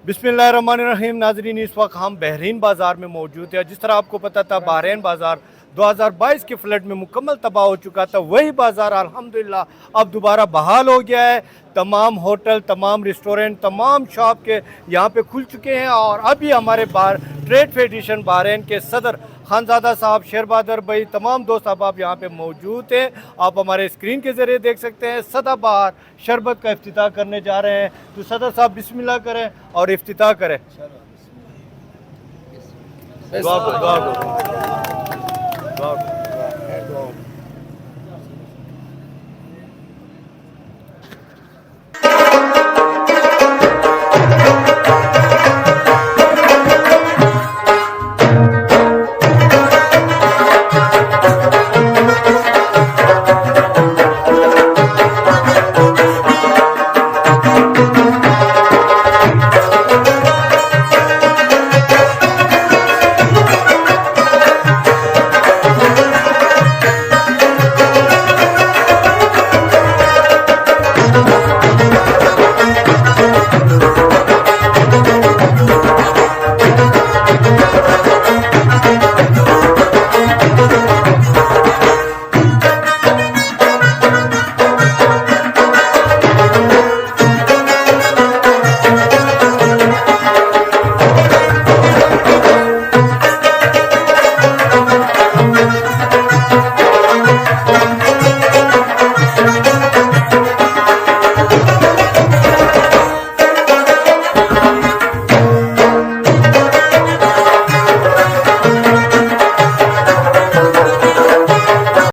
बिस्मिल्लाहिर्रहमानिर्रहीम। नाजरीन, इस वक्त हम बहरीन बाज़ार में मौजूद है। जिस तरह आपको पता था बहरीन बाज़ार 2022 के फ्लड में मुकम्मल तबाह हो चुका था, वही बाज़ार अल्हम्दुलिल्लाह अब दोबारा बहाल हो गया है। तमाम होटल, तमाम रेस्टोरेंट, तमाम शॉप के यहाँ पे खुल चुके हैं। और अभी हमारे बाहर ट्रेड फेडरेशन बहरीन के सदर खानजादा साहब, शेरबहादुर भाई, तमाम दोस्त अब यहाँ पे मौजूद हैं। आप हमारे स्क्रीन के ज़रिए देख सकते हैं। सदाबहार शरबत का इफ्तिताह करने जा रहे हैं, तो सदर साहब बिस्मिल्लाह करें और इफ्तिताह करें। दुआ करो, दुआ करो, दुआ करो।